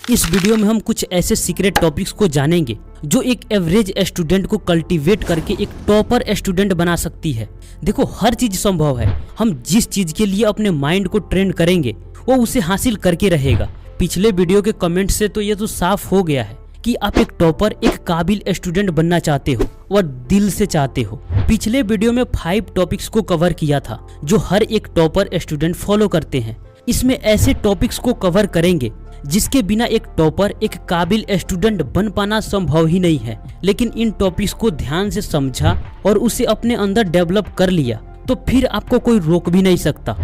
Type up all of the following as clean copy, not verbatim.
इस वीडियो में हम कुछ ऐसे सीक्रेट टॉपिक्स को जानेंगे जो एक एवरेज स्टूडेंट को कल्टीवेट करके एक टॉपर स्टूडेंट बना सकती है। देखो, हर चीज संभव है। हम जिस चीज के लिए अपने माइंड को ट्रेन करेंगे वो उसे हासिल करके रहेगा। पिछले वीडियो के कमेंट से तो ये तो साफ हो गया है कि आप एक टॉपर, एक काबिल स्टूडेंट बनना चाहते हो और दिल से चाहते हो। पिछले वीडियो में 5 टॉपिक्स को कवर किया था जो हर एक टॉपर स्टूडेंट फॉलो करते हैं। इसमें ऐसे टॉपिक्स को कवर करेंगे जिसके बिना एक टॉपर, एक काबिल स्टूडेंट बन पाना संभव ही नहीं है। लेकिन इन टॉपिक्स को ध्यान से समझा और उसे अपने अंदर डेवलप कर लिया तो फिर आपको कोई रोक भी नहीं सकता।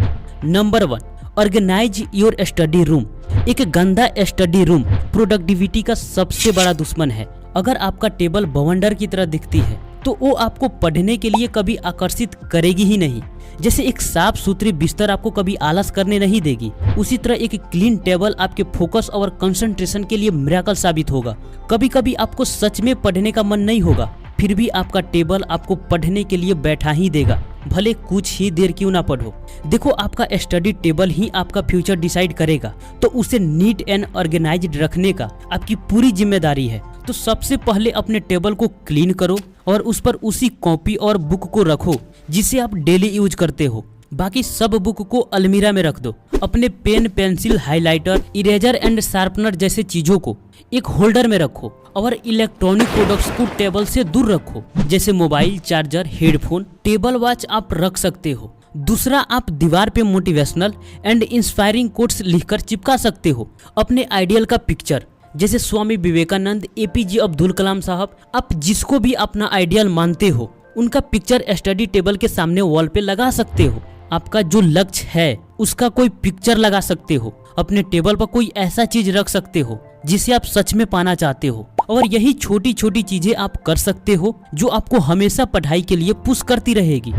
Number 1, organize your study room. एक गंदा स्टडी रूम प्रोडक्टिविटी का सबसे बड़ा दुश्मन है। अगर आपका टेबल बवंडर की तरह दिखती है तो वो आपको पढ़ने के लिए कभी आकर्षित करेगी ही नहीं। जैसे एक साफ सुथरी बिस्तर आपको कभी आलस करने नहीं देगी, उसी तरह एक क्लीन टेबल आपके फोकस और कंसंट्रेशन के लिए मिरेकल साबित होगा। कभी कभी आपको सच में पढ़ने का मन नहीं होगा, फिर भी आपका टेबल आपको पढ़ने के लिए बैठा ही देगा, भले कुछ ही देर क्यों ना पढ़ो। देखो, आपका स्टडी टेबल ही आपका फ्यूचर डिसाइड करेगा, तो उसे नीट एंड ऑर्गेनाइज्ड रखने का आपकी पूरी जिम्मेदारी है। तो सबसे पहले अपने टेबल को क्लीन करो और उस पर उसी कॉपी और बुक को रखो जिसे आप डेली यूज करते हो। बाकी सब बुक को अलमीरा में रख दो। अपने pen, pencil, highlighter, eraser and sharpener जैसे चीजों को एक होल्डर में रखो और इलेक्ट्रॉनिक प्रोडक्ट्स को टेबल से दूर रखो, जैसे mobile, charger, headphone, table watch आप रख सकते हो। दूसरा, आप दीवार पे मोटिवेशनल एंड इंस्पायरिंग कोट्स लिखकर चिपका सकते हो। अपने आइडियल का पिक्चर, जैसे स्वामी विवेकानंद, एपीजे अब्दुल कलाम साहब, आप जिसको भी अपना आइडियल मानते हो उनका पिक्चर स्टडी टेबल के सामने वॉल पे लगा सकते हो। आपका जो लक्ष्य है उसका कोई पिक्चर लगा सकते हो। अपने टेबल पर कोई ऐसा चीज रख सकते हो जिसे आप सच में पाना चाहते हो। और यही छोटी छोटी चीजें आप कर सकते हो जो आपको हमेशा पढ़ाई के लिए पुश करती रहेगी।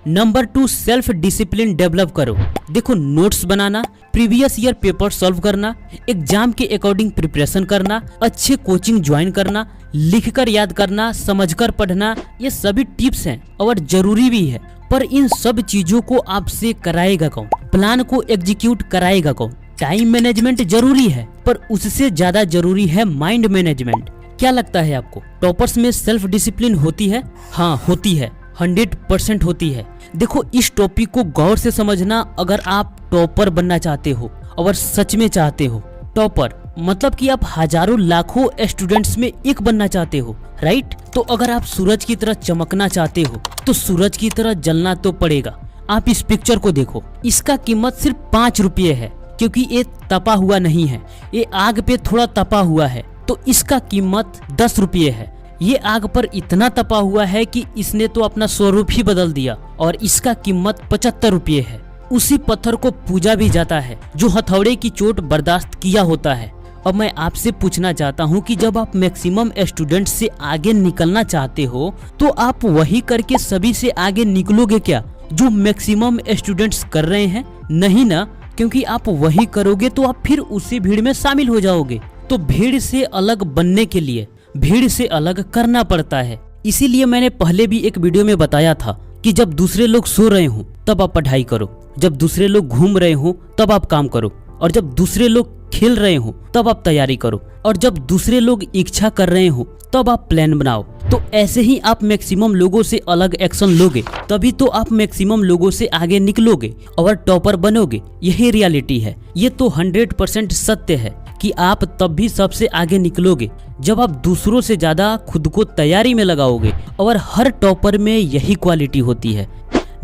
नंबर 2, सेल्फ डिसिप्लिन डेवलप करो। देखो, नोट्स बनाना, प्रीवियस ईयर पेपर सॉल्व करना, एग्जाम के अकॉर्डिंग प्रिपरेशन करना, अच्छे कोचिंग ज्वाइन करना, लिखकर याद करना, समझकर पढ़ना, ये सभी टिप्स हैं और जरूरी भी है। पर इन सब चीजों को आपसे कराएगा कौन? प्लान को एग्जीक्यूट कराएगा कौन? टाइम मैनेजमेंट जरूरी है, पर उससे ज्यादा जरूरी है माइंड मैनेजमेंट। क्या लगता है आपको, टॉपर्स में सेल्फ डिसिप्लिन होती है? हाँ, होती है, 100% होती है। देखो, इस टॉपिक को गौर से समझना अगर आप टॉपर बनना चाहते हो और सच में चाहते हो। टॉपर मतलब कि आप हजारों लाखों स्टूडेंट्स में एक बनना चाहते हो, राइट? तो अगर आप सूरज की तरह चमकना चाहते हो तो सूरज की तरह जलना तो पड़ेगा। आप इस पिक्चर को देखो, इसका कीमत सिर्फ 5 रुपये है, क्योंकि ये तपा हुआ नहीं है, ये आग पे थोड़ा तपा हुआ है, तो इसका कीमत 10 रुपये है। ये आग पर इतना तपा हुआ है कि इसने तो अपना स्वरूप ही बदल दिया और इसका कीमत 75 रुपये है। उसी पत्थर को पूजा भी जाता है जो हथौड़े की चोट बर्दाश्त किया होता है। अब मैं आपसे पूछना चाहता हूँ कि जब आप मैक्सिमम स्टूडेंट से आगे निकलना चाहते हो तो आप वही करके सभी से आगे निकलोगे क्या जो मैक्सिमम स्टूडेंट्स कर रहे हैं? नहीं ना, क्योंकि आप वही करोगे तो आप फिर उसी भीड़ में शामिल हो जाओगे। तो भीड़ से अलग बनने के लिए भीड़ से अलग करना पड़ता है। इसीलिए मैंने पहले भी एक वीडियो में बताया था कि जब दूसरे लोग सो रहे हो तब आप पढ़ाई करो, जब दूसरे लोग घूम रहे हो तब आप काम करो, और जब दूसरे लोग खेल रहे हो तब आप तैयारी करो, और जब दूसरे लोग इच्छा कर रहे हो तब आप प्लान बनाओ। तो ऐसे ही आप मैक्सिमम लोगों से अलग एक्शन लोगे, तभी तो आप मैक्सिमम लोगों से आगे निकलोगे और टॉपर बनोगे। यही रियलिटी है। ये तो 100% सत्य है कि आप तब भी सबसे आगे निकलोगे जब आप दूसरों से ज्यादा खुद को तैयारी में लगाओगे, और हर टॉपर में यही क्वालिटी होती है।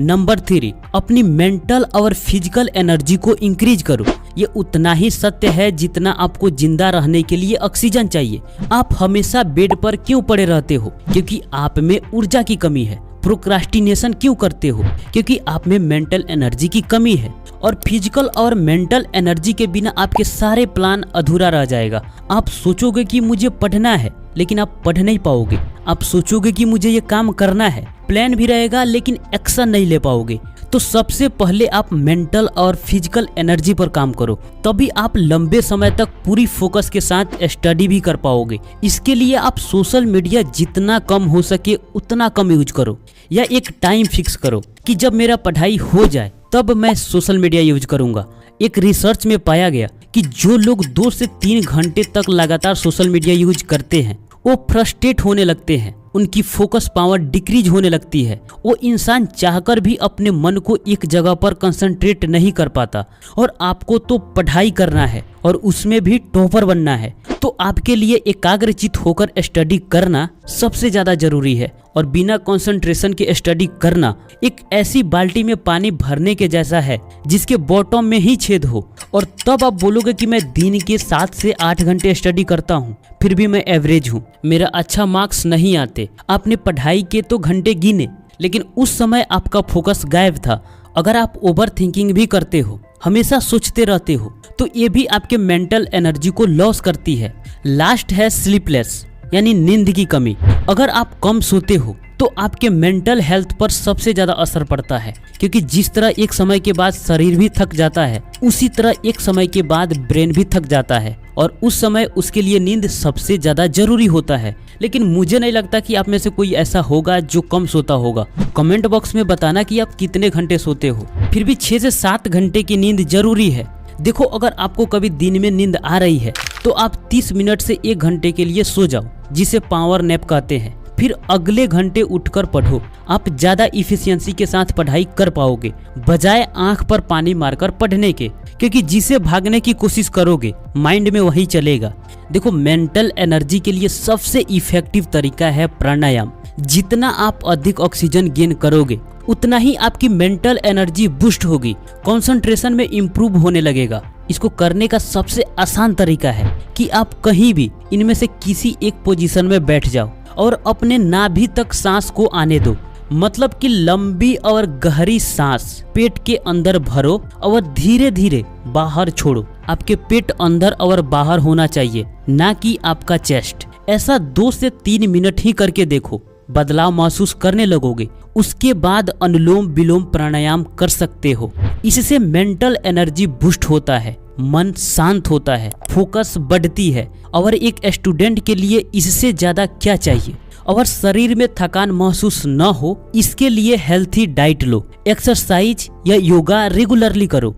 नंबर 3, अपनी मेंटल और फिजिकल एनर्जी को इंक्रीज करो। ये उतना ही सत्य है जितना आपको जिंदा रहने के लिए ऑक्सीजन चाहिए। आप हमेशा बेड पर क्यों पड़े रहते हो? क्योंकि आप में ऊर्जा की कमी है। प्रोक्रास्टिनेशन क्यों करते हो? क्योंकि आप में मेंटल एनर्जी की कमी है। और फिजिकल और मेंटल एनर्जी के बिना आपके सारे प्लान अधूरा रह जाएगा। आप सोचोगे कि मुझे पढ़ना है, लेकिन आप पढ़ नहीं पाओगे। आप सोचोगे कि मुझे ये काम करना है, प्लान भी रहेगा लेकिन एक्शन नहीं ले पाओगे। तो सबसे पहले आप मेंटल और फिजिकल एनर्जी पर काम करो, तभी आप लंबे समय तक पूरी फोकस के साथ स्टडी भी कर पाओगे। इसके लिए आप सोशल मीडिया जितना कम हो सके उतना कम यूज करो, या एक टाइम फिक्स करो कि जब मेरा पढ़ाई हो जाए तब मैं सोशल मीडिया यूज करूंगा। एक रिसर्च में पाया गया कि जो लोग 2 से 3 घंटे तक लगातार सोशल मीडिया यूज करते हैं वो फ्रस्ट्रेट होने लगते हैं, उनकी फोकस पावर डिक्रीज होने लगती है। वो इंसान चाहकर भी अपने मन को एक जगह पर कंसंट्रेट नहीं कर पाता। और आपको तो पढ़ाई करना है और उसमें भी टॉपर बनना है, तो आपके लिए एकाग्रचित होकर स्टडी करना सबसे ज़्यादा जरूरी है। और बिना कंसंट्रेशन के स्टडी करना एक ऐसी बाल्टी में पानी भरने के जैसा है जिसके बॉटम में ही छेद हो। और तब आप बोलोगे कि मैं दिन के 7 से 8 घंटे स्टडी करता हूँ, फिर भी मैं एवरेज हूँ, मेरा अच्छा मार्क्स नहीं आते। आपने पढ़ाई के तो घंटे गिने, लेकिन उस समय आपका फोकस गायब था। अगर आप ओवर थिंकिंग भी करते हो, हमेशा सोचते रहते हो, तो ये भी आपके मेंटल एनर्जी को लॉस करती है। लास्ट है स्लीपलेस, यानी नींद की कमी। अगर आप कम सोते हो तो आपके मेंटल हेल्थ पर सबसे ज़्यादा असर पड़ता है, क्योंकि जिस तरह एक समय के बाद शरीर भी थक जाता है, उसी तरह एक समय के बाद ब्रेन भी थक जाता है और उस समय उसके लिए नींद सबसे ज़्यादा जरूरी होता है। लेकिन मुझे नहीं लगता कि आप में से कोई ऐसा होगा जो कम सोता होगा। कमेंट बॉक्स में बताना कि आप कितने घंटे सोते हो। फिर भी 6 से 7 घंटे की नींद जरूरी है। देखो, अगर आपको कभी दिन में नींद आ रही है तो आप 30 मिनट से 1 घंटे के लिए सो जाओ, जिसे पावर नैप कहते हैं। फिर अगले घंटे उठकर पढ़ो। आप ज़्यादा इफिशियंसी के साथ पढ़ाई कर पाओगे, बजाय आंख पर पानी मारकर पढ़ने के, क्योंकि जिसे भागने की कोशिश करोगे माइंड में वही चलेगा। देखो, मेंटल एनर्जी के लिए सबसे इफेक्टिव तरीका है प्राणायाम। जितना आप अधिक ऑक्सीजन गेन करोगे उतना ही आपकी मेंटल एनर्जी बूस्ट होगी, कंसंट्रेशन में इम्प्रूव होने लगेगा। इसको करने का सबसे आसान तरीका है कि आप कहीं भी इनमें से किसी एक पोजीशन में बैठ जाओ और अपने नाभि तक सांस को आने दो। मतलब कि लंबी और गहरी सांस पेट के अंदर भरो और धीरे धीरे बाहर छोड़ो। आपके पेट अंदर और बाहर होना चाहिए, ना कि आपका चेस्ट। ऐसा 2 से 3 मिनट ही करके देखो, बदलाव महसूस करने लगोगे। उसके बाद अनुलोम विलोम प्राणायाम कर सकते हो। इससे मेंटल एनर्जी बूस्ट होता है, मन शांत होता है, फोकस बढ़ती है। और एक स्टूडेंट के लिए इससे ज्यादा क्या चाहिए। और शरीर में थकान महसूस न हो, इसके लिए हेल्थी डाइट लो, एक्सरसाइज या योगा रेगुलरली करो।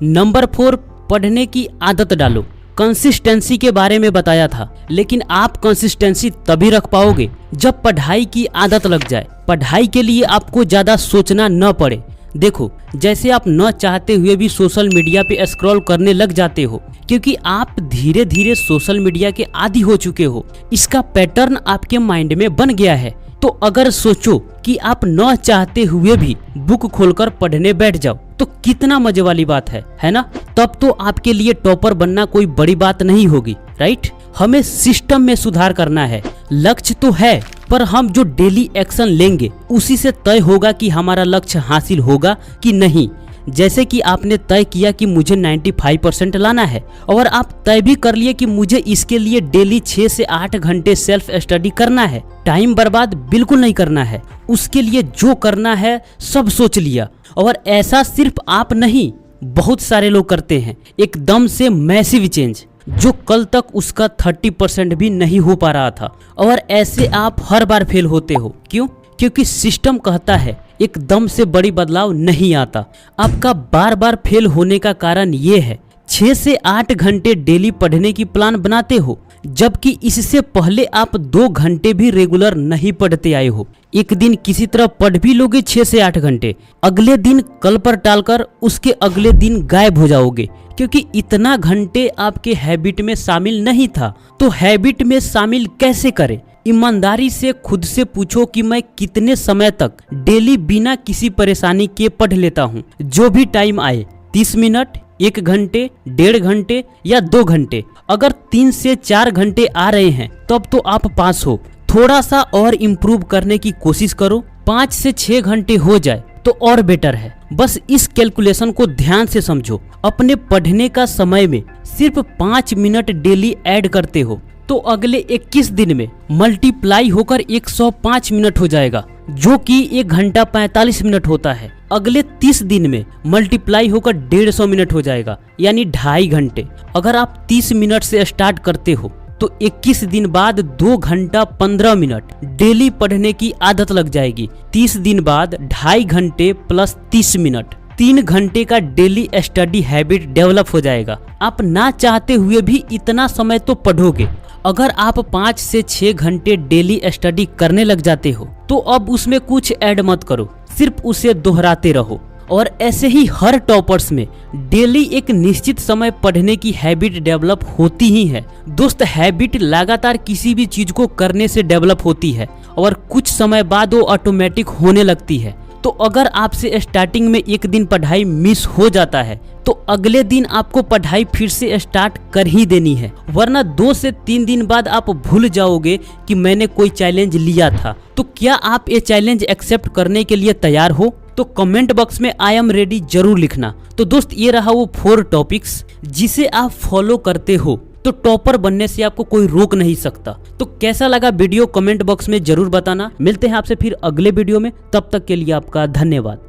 नंबर 4, पढ़ने की आदत डालो। कंसिस्टेंसी के बारे में बताया था, लेकिन आप कंसिस्टेंसी तभी रख पाओगे जब पढ़ाई की आदत लग जाए। पढ़ाई के लिए आपको ज़्यादा सोचना न पड़े। देखो, जैसे आप न चाहते हुए भी सोशल मीडिया पे स्क्रॉल करने लग जाते हो, क्योंकि आप धीरे धीरे सोशल मीडिया के आदी हो चुके हो। इसका पैटर्न आपके माइंड में बन गया है। तो अगर सोचो कि आप न चाहते हुए भी बुक खोलकर पढ़ने बैठ जाओ, तो कितना मजे वाली बात है ना। तब तो आपके लिए टॉपर बनना कोई बड़ी बात नहीं होगी, राइट। हमें सिस्टम में सुधार करना है। लक्ष्य तो है, पर हम जो डेली एक्शन लेंगे उसी से तय होगा कि हमारा लक्ष्य हासिल होगा कि नहीं। जैसे कि आपने तय किया कि मुझे 95% लाना है, और आप तय भी कर लिए कि मुझे इसके लिए डेली 6 से 8 घंटे सेल्फ स्टडी करना है। टाइम बर्बाद बिल्कुल नहीं करना है। उसके लिए जो करना है सब सोच लिया। और ऐसा सिर्फ आप नहीं, बहुत सारे लोग करते हैं। एकदम से मैसिव चेंज, जो कल तक उसका 30% भी नहीं हो पा रहा था। और ऐसे आप हर बार फेल होते हो। क्यों? क्योंकि सिस्टम कहता है एकदम से बड़ी बदलाव नहीं आता। आपका बार बार फेल होने का कारण ये है, 6 से 8 घंटे डेली पढ़ने की प्लान बनाते हो, जबकि इससे पहले आप 2 घंटे भी रेगुलर नहीं पढ़ते आए हो। एक दिन किसी तरह पढ़ भी लोगे 6 से 8 घंटे, अगले दिन कल पर टालकर उसके अगले दिन गायब हो जाओगे, क्योंकि इतना घंटे आपके हैबिट में शामिल नहीं था। तो हैबिट में शामिल कैसे करें? ईमानदारी से खुद से पूछो कि मैं कितने समय तक डेली बिना किसी परेशानी के पढ़ लेता हूँ। जो भी टाइम आए, 30 मिनट, 1 घंटे, 1.5 घंटे या 2 घंटे। अगर 3 से 4 घंटे आ रहे हैं तब तो आप पास हो। थोड़ा सा और इम्प्रूव करने की कोशिश करो। 5 से 6 घंटे हो जाए तो और बेटर है। बस इस कैलकुलेशन को ध्यान से समझो। अपने पढ़ने का समय में सिर्फ 5 मिनट डेली ऐड करते हो तो अगले 21 दिन में मल्टीप्लाई होकर 105 मिनट हो जाएगा, जो कि 1 घंटा 45 मिनट होता है। अगले 30 दिन में मल्टीप्लाई होकर 150 मिनट हो जाएगा, यानी 2.5 घंटे। अगर आप 30 मिनट से स्टार्ट करते हो तो 21 दिन बाद 2 घंटा 15 मिनट डेली पढ़ने की आदत लग जाएगी। 30 दिन बाद 2.5 घंटे प्लस 30 मिनट, 3 घंटे का डेली स्टडी हैबिट डेवलप हो जाएगा। आप ना चाहते हुए भी इतना समय तो पढ़ोगे। अगर आप 5 से 6 घंटे डेली स्टडी करने लग जाते हो तो अब उसमें कुछ ऐड मत करो, सिर्फ उसे दोहराते रहो। और ऐसे ही हर टॉपर्स में डेली एक निश्चित समय पढ़ने की हैबिट डेवलप होती ही है। दोस्त, हैबिट लगातार किसी भी चीज को करने से डेवलप होती है और कुछ समय बाद वो ऑटोमेटिक होने लगती है। तो अगर आपसे स्टार्टिंग में एक दिन पढ़ाई मिस हो जाता है तो अगले दिन आपको पढ़ाई फिर से स्टार्ट कर ही देनी है, वरना 2 से 3 दिन बाद आप भूल जाओगे कि मैंने कोई चैलेंज लिया था। तो क्या आप ये चैलेंज एक्सेप्ट करने के लिए तैयार हो? तो कमेंट बॉक्स में आई एम रेडी जरूर लिखना। तो दोस्त, ये रहा वो 4 टॉपिक्स जिसे आप फॉलो करते हो तो टॉपर बनने से आपको कोई रोक नहीं सकता। तो कैसा लगा वीडियो कमेंट बॉक्स में जरूर बताना। मिलते हैं आपसे फिर अगले वीडियो में, तब तक के लिए आपका धन्यवाद।